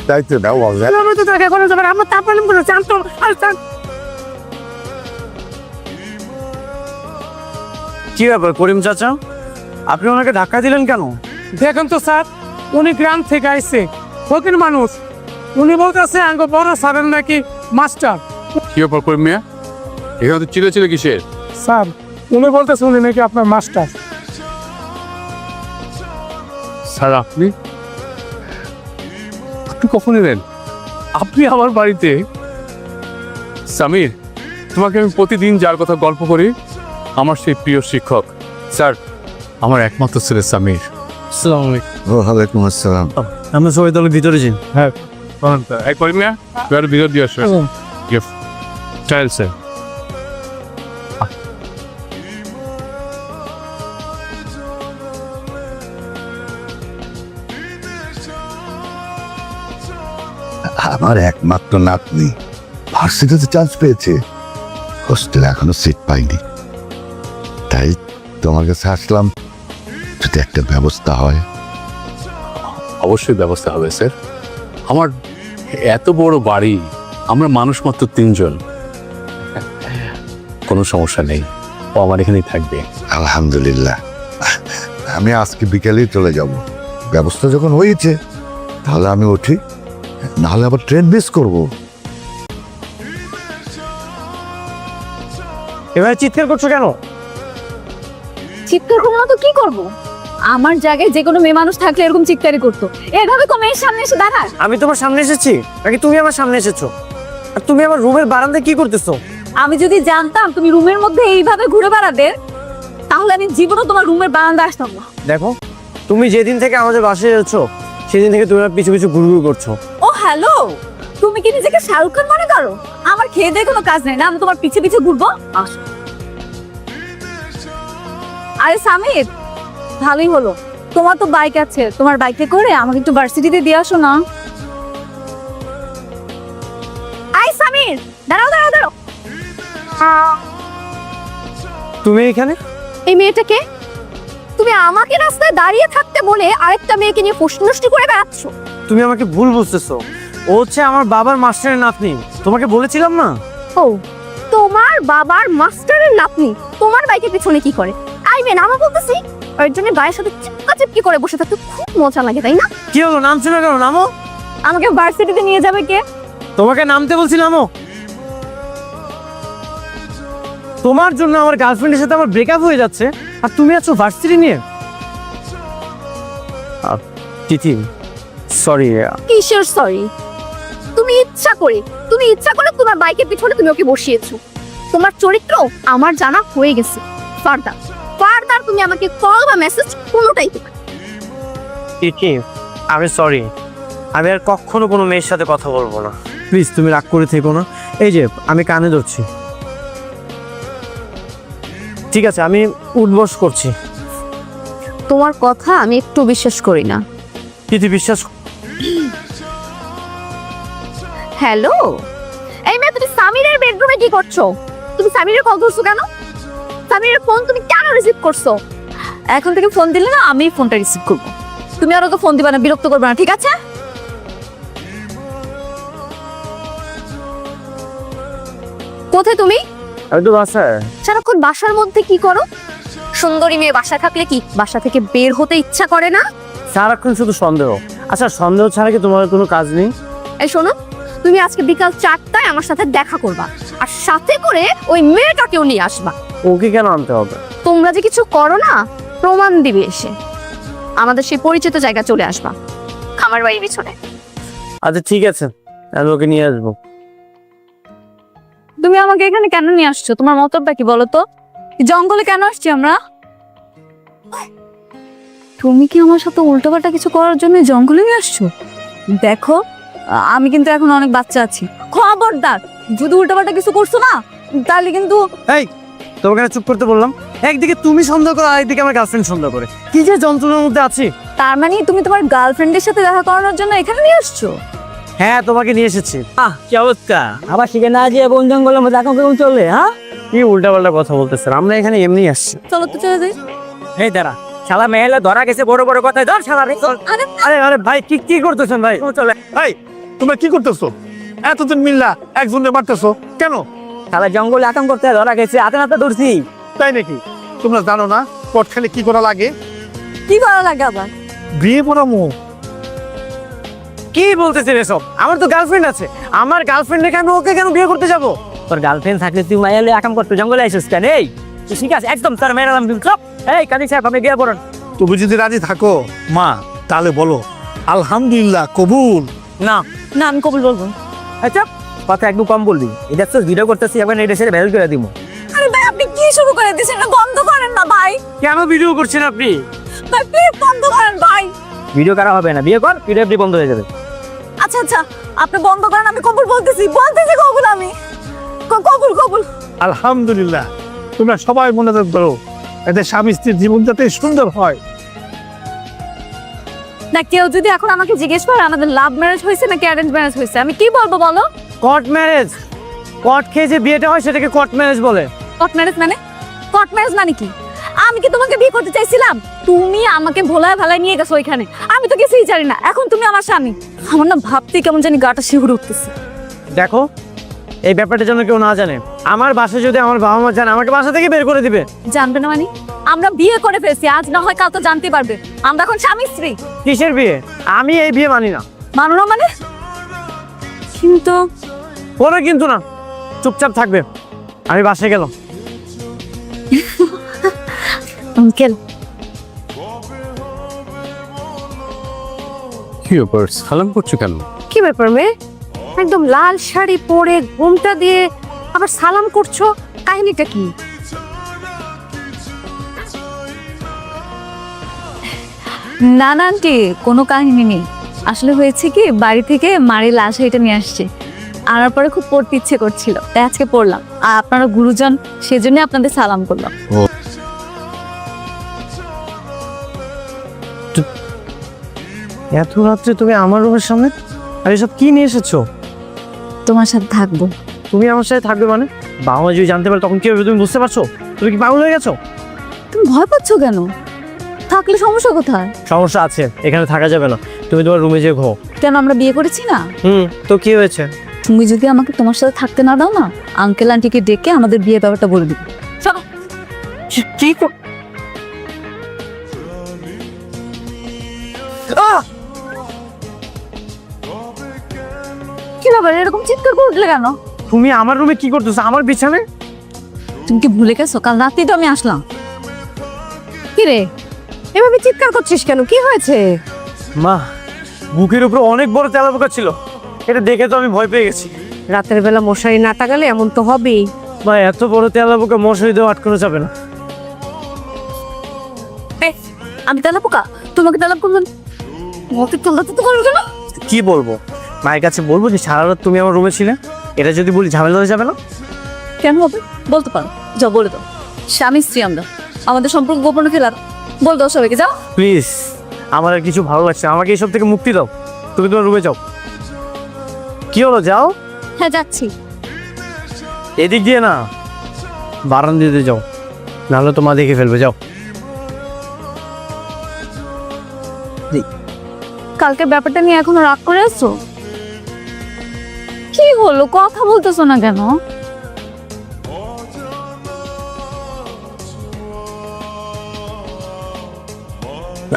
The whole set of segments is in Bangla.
দায়িত্ব দাও বল। আমি তো তোকে করে যাবেন আমরা তা পারলাম করে জানতো আর কি ব্যাপার করিম চাচা, আপনি ওনাকে ধাক্কা দিলেন কেন? দেখেন তো স্যার, উনি গ্রাম থেকে আইছে, ফকির মানুষ। উনি বলতেছে আঙ্গ বড় স্যারের নাকি মাস্টার। কি ব্যাপার করিম মিয়া, এখানে তো চিলে চিলে কিসের? স্যার উনি বলতেছে উনি নাকি আপনার মাস্টার। স্যার আপনি আপনি কখন এলেন? আপনি আমার বাড়িতে? সামির, তোমাকে আমি প্রতিদিন যার কথা গল্প করি, আমার সেই প্রিয় শিক্ষক স্যার, আমার একমাত্র ছেলে সামির। আসসালামু আলাইকুম। ওয়ালাইকুম আসসালাম। আমরা সবাই তাহলে ভিতরে যাই। হ্যাঁ এই করিম মিয়া, তুই আর ভিতর দিয়ে আসবে। চাইল স্যার। আমার একমাত্র নাতনি ভার্সিটিতে চান্স পেয়েছে, হোস্টেলে এখনো সিট পাইনি, তাই তোমার কাছে আসলাম, যদি একটা ব্যবস্থা হয়। অবশ্যই ব্যবস্থা হবে স্যার। আমার এত বড় বাড়ি, আমরা মানুষ মাত্র 3 জন, কোনো সমস্যা নেই, ও আমার এখানেই থাকবে। আলহামদুলিল্লাহ, আমি আজকে বিকেলেই চলে যাব। ব্যবস্থা যখন হয়েছে তাহলে আমি উঠি, নাহলে আবার ট্রেন মিস করবো। এভাবে চিৎকার করছো কেন? চিৎকার করবো না তো কি করব? আমার জায়গায় যে কোনো মেয়ে মানুষ থাকলে এরকম চিৎকারই করতো। এভাবে কোনো মেয়ের সামনে এসে দাঁড়ায়? আমি তোমার সামনে এসেছি নাকি তুমি আমার সামনে এসেছো? আর তুমি আমার রুমের বারান্দায় কি করতেছো? আমি যদি জানতাম তুমি রুমের মধ্যে এইভাবে ঘুরে বেড়াবে, তাহলে আমি জীবনও তোমার রুমের বারান্দা আসতাম না। দেখো, তুমি যেদিন থেকে আমাদের বাসায় যাচ্ছ সেদিন থেকে তুমি আমার পিছু পিছু ঘুরঘুর করছো। ও হ্যালো, তুমি কি নিজেকে শাহরুখ খান মনে করো? আমার খেয়ে দিয়ে কোনো কাজ নেই না, আমি তোমার পিছে পিছে ঘুরবো? আসো। আরে সামির, ভালোই হলো, তোমার তো বাইক আছে, তোমার বাইকে করে আমাকে একটু ভার্সিটিতে দিয়ে আসো না। আই সামির, দাঁড়াও দাঁড়াও দাঁড়াও। তুমি এখানে? এই মেয়েটাকে তুমি আমাকে রাস্তায় দাঁড়িয়ে থাকতে বলে আরেকটা মেয়েকে নিয়ে প্রশ্নষ্টি করে বেড়াচ্ছ। তুমি আমাকে ভুল বুঝতেছো, ও হচ্ছে আমার বাবার মাস্টারের নাতনি, তোমাকে বলেছিলাম না? ও, তোমার বাবার মাস্টারের নাতনি তোমার বাইকের পিছনে কি করে? আই মেন আমি বলতেছি, ওর জন্য গায়ের সাথে চিপকাচিপকি করে বসে থাকতে খুব মজা লাগে, তাই না? কি হলো, নামছো না কেন? নামো। আমাকে ভার্সিটিতে নিয়ে যাবে কে? তোমাকে নামতে বলছি, নামো। তোমার জন্য আমার গার্লফ্রেন্ডের সাথে আমার ব্রেকআপ হয়ে যাচ্ছে আর তুমি আছো ভার্সিটি নিয়ে। তিথি, সরি। কিসের সরি? তুমি ইচ্ছা করে তোমার বাইকের পিছনে তুমি ওকে বসিয়েছো। তোমার চরিত্র আমার জানা হয়ে গেছে। ফার্দার তুমি আমাকে কল বা মেসেজ কোনোটাই দিবে না। তিথি, আমি সরি, আমি আর কখনো কোনো মেয়ের সাথে কথা বলবো না। প্লিজ তুমি রাগ করে থেকো না। এই যে আমি কানে ধরছি, ঠিক আছে? আমি উঠবস করছি। তোমার কথা আমি একটু বিশ্বাস করি না। তিথি, বিশ্বাস। হ্যালো, এই মেয়ে, তুমি সামিরের বেডরুমে কি করছো? তুমি সামিরের কল ধরছো কেন? সামিরের ফোন তুমি কেন রিসিভ করছো? এখন থেকে ফোন দিলে না আমি ফোনটা রিসিভ করবো। তুমি আর ওকে ফোন দিবা না, বিরক্ত করবে না, ঠিক আছে? কোথায় তুমি? আমি তো বাসায়। সারাক্ষণ বাসার মধ্যে কি করো? সুন্দরী মেয়ে বাসা থাকলে কি বাসা থেকে বের হতে ইচ্ছা করে না? সারাক্ষণ শুধু সন্দেহ। আচ্ছা, সন্দেহ ছাড়া কি তোমার কোনো কাজ নেই? এই শোনো, তুমি আজকে বিকাল 4টায় আমার সাথে দেখা করবা, আর সাথে করে ওই মেয়েটাকেও নিয়ে আসবা। ওকে কেন আনতে হবে? তোমরা যে কিছু করো না, প্রমাণ দিবে এসে। আমাদের সেই পরিচিত জায়গা চলে আসবা, খামার বাড়ির পিছনে। আচ্ছা ঠিক আছে, আমি ওকে নিয়ে আসবো। তুমি আমাকে এখানে কেন নিয়ে আসছো? তোমার মতলবটা কি বলো তো? জঙ্গলে কেন আসছি আমরা? তুমি কি আমার সাথে উল্টোপাল্টা কিছু করার জন্য জঙ্গলে নিয়ে আসছো? দেখো, আমি কিন্তু এখন অনেক বাচ্চা আছি, খবরদার যদি উল্টোপাল্টা কিছু করছো না তাহলে কিন্তু। এই, তোমাকে না চুপ করতে বললাম? একদিকে তুমি সন্দেহ করো আর একদিকে আমার গার্লফ্রেন্ড সন্দেহ করে, কি যে যন্ত্রণার মধ্যে আছি। তার মানে তুমি তোমার গার্লফ্রেন্ডের সাথে দেখা করানোর জন্য এখানে নিয়ে আসছো? হ্যাঁ, তোমাকে নিয়ে এসেছি। কি অবস্থা? আবার শিখে না যে বন জঙ্গলের মধ্যে এখন কেমন চললে? হ্যাঁ, কি উল্টাপাল্টা কথা বলতেছেন? আমরা এখানে এমনি আসছি। চলো তো চলে যাই। এই দাঁড়া, শালা মেয়েলা ধরা গেছে বড় বড় কথায়, ধর শালা রে। আরে আরে ভাই, কি কি করতেছেন ভাই? চলে। ভাই তোমরা কি করতেছো? এতদিন মিল্লা একজনের মারতেছো কেন? তাহলে জঙ্গলে আকাম করতে ধরা গেছে, হাতে নাতে ধরছি। তাই নাকি? তোমরা জানো না কট খেলে কি করা লাগে? কি ভালো লাগে আবার? বিয়ে পড়ামো। কি বলতেছেন এসব? আমার তো গার্লফ্রেন্ড আছে, আমার গার্লফ্রেন্ড রেখে আমি ওকে কেন বিয়ে করতে যাবো? তোর গার্লফ্রেন্ড থাকলে তুই মাইয়ালে আকাম করতে জঙ্গলে আইসিস কেন? এই তুই ঠিক আছে একদম স্যার মেরালাম চুপ। এই কাজী সাহেব আপনি গিয়ে পড়ুন। তুমি যদি রাজি থাকো মা তাহলে বলো আলহামদুলিল্লাহ কবুল। না না আমি কবুল বলবো। আচ্ছা কথা একটু কম বলবি, এটা তো ভিডিও করতেছি, এখন এটা সেটা ভ্যালু করে দিব। আরে ভাই আপনি কি শুরু করে দিয়েছেন? না বন্ধ করেন না ভাই। কেন ভিডিও করছেন আপনি? ভাই প্লিজ বন্ধ করেন ভাই। ভিডিও করা হবে না, বিয়ে কর, ভিডিও বন্ধ হয়ে যাবে। আচ্ছা আচ্ছা আপনি বন্ধ করেন, আমি কবুল বলতেছি কবুল আমি কবুল কবুল। আলহামদুলিল্লাহ। তোমরা সবাই মনোযোগ করো, এতে স্বামী স্ত্রীর জীবন যাতে সুন্দর হয়। না কেউ যদি এখন আমাকে জিজ্ঞেস করে আমাদের লাভ ম্যারেজ হয়েছে নাকি অ্যারেঞ্জ ম্যারেজ হয়েছে, আমি কি বলবো বলো? Court marriage. কোর্ট খেয়ে যে বিয়েটা হয় সেটাকে কোর্ট ম্যারেজ বলে। কট ম্যারেজ মানে? কট ম্যারেজ মানে কি? আমি কি তোমাকে বিয়ে করতে চাইছিলাম? তুমি আমাকে ভোলায় ভালায় নিয়ে গেছো ওইখানে, আমি তো কিছুই জানি না। এখন তুমি আমার স্বামী, আমার না ভাবতেই কেমন জানি গাটা শিউরে উঠতেছে। দেখো এই ব্যাপারটা যেন কেউ না জানে। আমার বাসা যদি আমার বাবা মা জানে, আমাকে বাসা থেকে বের করে দিবে। জানবে না মানে? আমরা বিয়ে করে ফেলছি, আজ না হয় কাল তো জানতে পারবে। আমরা এখন স্বামী স্ত্রী। কিসের বিয়ে? আমি এই বিয়ে মানি না। মানো না মানে? কিন্তু কোনো কিন্তু না, চুপচাপ থাকবে। আমি বাসায় গেলাম। আঙ্কেল কি ব্যাপার, সালাম করছো কেন? কি ব্যাপার মেয়ে? একদম লাল শাড়ি পরে ঘুমটা দিয়ে আবার সালাম করছো, কাহিনীটা কি? না না আন্টি, কোনো কাহিনী নেই। আসলে হয়েছে কি, বাড়ি থেকে মারি লাশ এটা নিয়ে আসছে, আনার পরে খুব পড়তে ইচ্ছে করছিল, তাই আজকে পড়লাম। আর আপনারা গুরুজন, সেজন্য আপনাদের সালাম করলাম। এত রাত্রে তুমি আমার রুমের সামনে আর এসব কি নিয়ে এসেছো? তোমার সাথে থাকবো। তুমি আমার সাথে থাকবে মানে? বাবা মা যদি জানতে পারে তখন কি হবে তুমি বুঝতে পারছো? তুমি কি পাগল হয়ে গেছো? তুমি ভয় পাচ্ছ কেন? থাকলে সমস্যা কোথায়? সমস্যা আছে, এখানে থাকা যাবে না। তুমি তোমার রুমে যেয়ে ঘুমো। কেন, আমরা বিয়ে করেছি না? তো কি হয়েছে? তুমি যদি আমাকে তোমার সাথে থাকতে না দাও না, আঙ্কেল আন্টিকে ডেকে আমাদের বিয়ে ব্যাপারটা বলে দিবি। চলো। কি কি ব্যাপার, এরকম চিৎকার করে উঠলে কেন? তুমি আমার রুমে কি করতেছো? আমার বিছানায়? তুমি কি ভুলে গেছো কাল রাতেই তো আমি আসলাম? কি রে, এভাবে চিৎকার করছিস কেন? কি হয়েছে? মা, বুকের উপর অনেক বড় তেলাপোকা ছিল, এটা দেখে তো আমি ভয় পেয়ে গেছি। রাতের বেলা মশারি না টাঙালে এমন তো হবেই। মা, এত বড় তেলাপোকা মশারি দিয়ে আটকানো যাবে না। আমি তেলা পোকা, তোমাকে তেলা করবেন? মতে তেলাতে তো করবে কেন? কি বলবো মায়ের কাছে? বলবো যে সারা রাত তুমি আমার রুমে ছিলে? এটা যদি বলি ঝামেলা হয়ে যাবে না? কেন হবে? বলতে পারো, যাও বলে দাও। স্বামী স্ত্রী আমরা, আমাদের সম্পর্ক গোপনে ফেলার বল দাও সবাইকে, যাও। প্লিজ, আমার আর কিছু ভালো লাগছে, আমাকে এইসব থেকে মুক্তি দাও। তুমি তোমার রুমে যাও। কি হলো, যাও। হ্যাঁ যাচ্ছি। এদিক দিয়ে না, বারান্দা দিয়ে যাও, নাহলে তো মা দেখে ফেলবে। যাও। কালকে ব্যাপারটা নিয়ে এখনো রাগ করে আছো? কি হলো, কথা বলতেছো না কেন?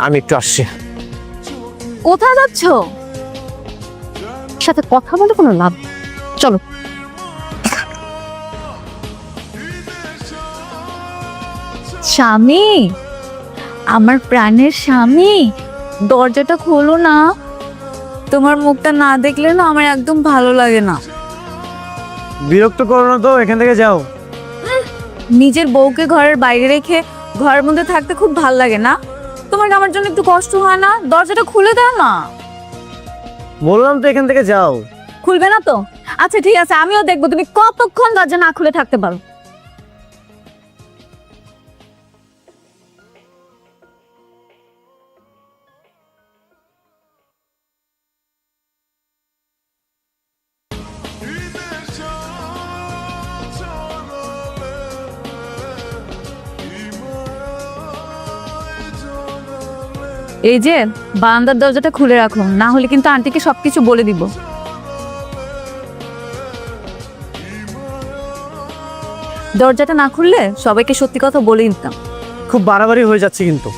আমি একটু আসছি। কোথায় যাচ্ছ? সাথে কথা বলে কোনো লাভ? চলো। স্বামী, আমার প্রাণের স্বামী, দরজাটা খোলো না। তোমার মুখটা না দেখলে না আমার একদম ভালো লাগে না। বিরক্ত করো না তো, এখান থেকে যাও। নিজের বউকে ঘরের বাইরে রেখে ঘরের মধ্যে থাকতে খুব ভাল লাগে না? তোমার কি আমার জন্য একটু কষ্ট হয় না? দরজাটা খুলে দাও না। বললাম তো এখান থেকে যাও। খুলবে না তো? আচ্ছা ঠিক আছে, আমিও দেখবো তুমি কতক্ষণ দরজা না খুলে থাকতে পারো। এই যে বারান্দার দরজাটা খুলে রাখো, না হলে কিন্তু আন্টিকে সবকিছু বলে দিব। দরজাটা না খুললে সবাইকে সত্যি কথা বলে দিতাম। খুব বাড়াবাড়ি হয়ে যাচ্ছে কিন্তু।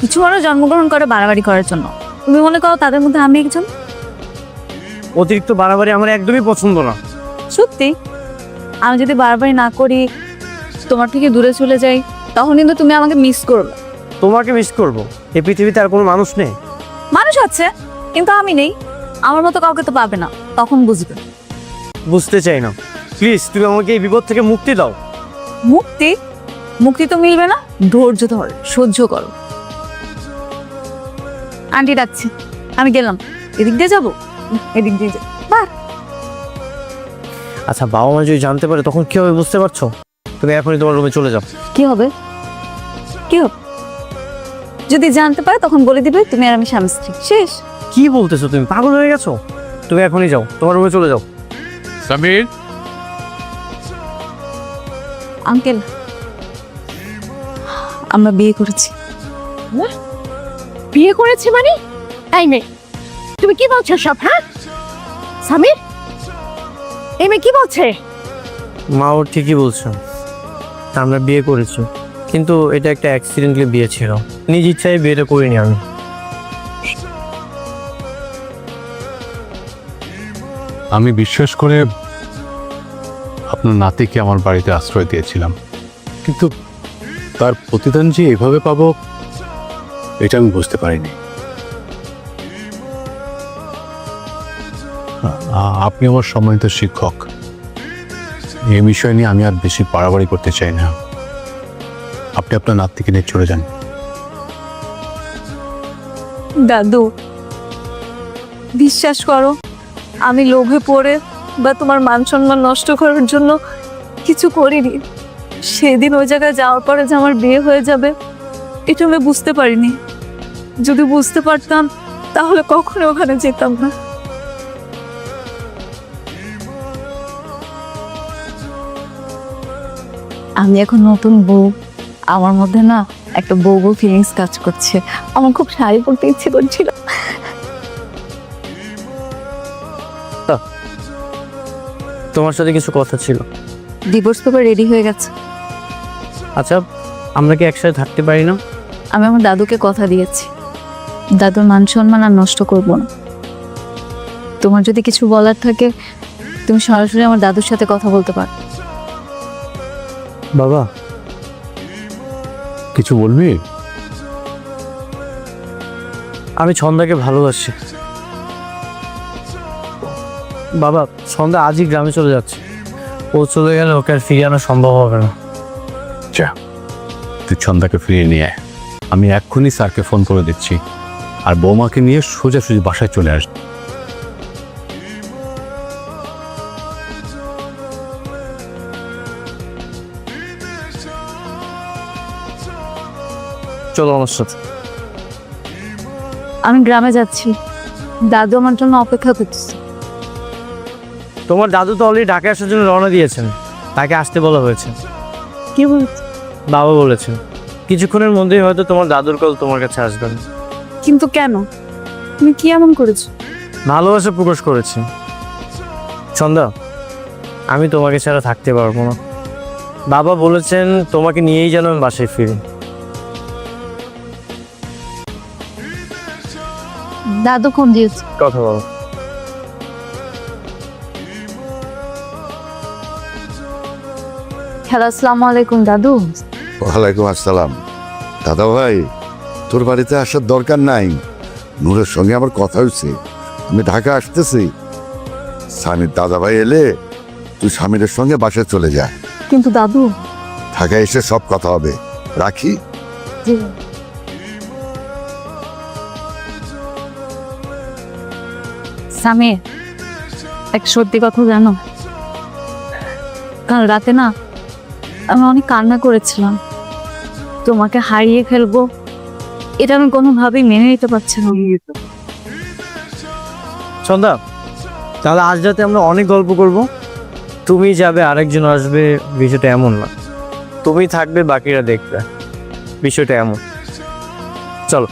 কিছু মানুষ জন্মগ্রহণ করে বাড়াবাড়ি করার জন্য, তুমি মনে করো তাদের মধ্যে আমি একজন? অতিরিক্ত বাড়াবাড়ি আমার একদমই পছন্দ না। সত্যি আমি যদি বাড়াবাড়ি না করি, তোমার থেকে দূরে চলে যাই, তখন কিন্তু তুমি আমাকে মিস করবে। তোমাকে মিস করব? এই পৃথিবীতে আর কোনো মানুষ নেই? মানুষ আছে, কিন্তু আমি নেই। আমার মতো কাউকে তো পাবে না, তখন বুঝবে। বুঝতে চাই না, প্লিজ তুমি আমাকে এই বিপদ থেকে মুক্তি দাও। মুক্তি? মুক্তি তো মিলবে না, ধৈর্য ধর, সহ্য করো। আন্টি ডাকছে, আমি গেলাম। এদিক দিয়ে যাবো? এদিক দিয়ে যাবো। আচ্ছা, বাবা মা যদি জানতে পারে তখন কি হবে বুঝতে পারছো? তুমি এখনই তোমার রুমে চলে যাও। কি হবে? কি হবে? যদি জানতে পারে তখন বলে দিবে তুমি আর আমি স্বামী স্ত্রী, শেষ। কি বলতেছো? তুমি পাগল হয়ে গেছো? তুমি এখনই যাও, তোমার রুমে চলে যাও। সামির, আঙ্কেল, আমরা বিয়ে করেছি। বিয়ে করেছে মানে? এই মেয়ে, তুমি কি বলছো সব? হ্যাঁ সামির, এই মেয়ে কি বলছে? মা ও ঠিকই বলছো, আমরা বিয়ে করেছি, কিন্তু এটা একটা অ্যাক্সিডেন্টলি বিয়ে ছিল। নিজ ইচ্ছায় বিয়েটা করিনি আমি। আমি বিশ্বাস করে আপনার নাতিকে আমার বাড়িতে আশ্রয় দিয়েছিলাম, কিন্তু তার প্রতিদান যে এভাবে পাবো এটা আমি বুঝতে পারিনি। আপনি আমার সম্মানিত শিক্ষক, এই বিষয় নিয়ে আমি আর বেশি বাড়াবাড়ি করতে চাই না। আপনি আপনার নাতিকে নিয়ে চলে যান। দাদু, বিশ্বাস করো, আমি লোভে পড়ে বা তোমার মান সম্মান নষ্ট করার জন্য কিছু করিনি। সেদিন ওই জায়গায় যাওয়ার পরে যে আমার বিয়ে হয়ে যাবে, এটা আমি বুঝতে পারিনি। যদি বুঝতে পারতাম তাহলে কখনো ওখানে যেতাম না। আমি এখন নতুন বউ, আমার মধ্যে না একটা বউ বউ ফিলিংস কাজ করছে। আমার খুব শাড়ি পরতে ইচ্ছে করছিল। তোমার সাথে কিছু কথা ছিল। ডিভোর্স পেপার রেডি হয়ে গেছে। আচ্ছা, আমরা কি একসাথে থাকতে পারি না? আমি আমার দাদুকে কথা দিয়েছি, দাদুর মান সম্মান আর নষ্ট করব না। তোমার যদি কিছু বলার থাকে তুমি সরাসরি আমার দাদুর সাথে কথা বলতে পারো। বাবা, কিছু বলবি? আমি ছন্দাকে ভালোবাসি। বাবা, ছন্দা আজই গ্রামে চলে যাচ্ছে। ও চলে গেলে ওকে আর ফিরিয়ে আনা সম্ভব হবে না। যা, তুই ছন্দাকে ফিরিয়ে নিয়ে আয়। আমি এক্ষুনি স্যারকে ফোন করে দিচ্ছি, আর বৌমাকে নিয়ে সোজাসুজি বাসায় চলে আস। চলো আমার সাথে। আমি গ্রামে যাচ্ছি, দাদু আমার জন্য অপেক্ষা করতেছে। তোমার দাদু তো অলরেডি ঢাকায় আসার জন্য রওনা দিয়েছেন, তাকে আসতে বলা হয়েছে। কি বলছো? বাবা বলেছেন কিছুক্ষণের মধ্যেই হয়তো তোমার দাদুর কল তোমার কাছে আসবেন। কিন্তু কেন? তুমি কি এমন করেছো? ভালোবাসা প্রকাশ করেছি। ছন্দা, আমি তোমাকে ছাড়া থাকতে পারবো না। বাবা বলেছেন তোমাকে নিয়েই যেন আমি বাসায় ফিরি। দাদু ফোন দিয়েছে। কথা বলো। হ্যালো, আসসালামু আলাইকুম দাদু। ওয়ালাইকুম আসসালাম। দাদা ভাই, তোর বাড়িতে আসার দরকার নাই। নূরের সঙ্গে আমার কথা হয়েছে, আমি ঢাকা আসতেছি। স্বামীর দাদা ভাই এলে তুই স্বামীর সঙ্গে বাসায় চলে যা। কিন্তু দাদু, ঢাকা এসে সব কথা হবে। রাখি। সামির, এক সত্যি কথা জানো, কাল রাতে না আমি অনেক কান্না করেছিলাম। তোমাকে হারিয়ে ফেলবো এটা আমি কোনোভাবেই মেনে নিতে পারছি না। ছন্দা, তাহলে আজ রাতে আমরা অনেক গল্প করব। তুমি যাবে, আরেকজন আসবে, বিষয়টা এমন না। তুমি থাকবে, বাকিরা দেখবে, বিষয়টা এমন। চলো।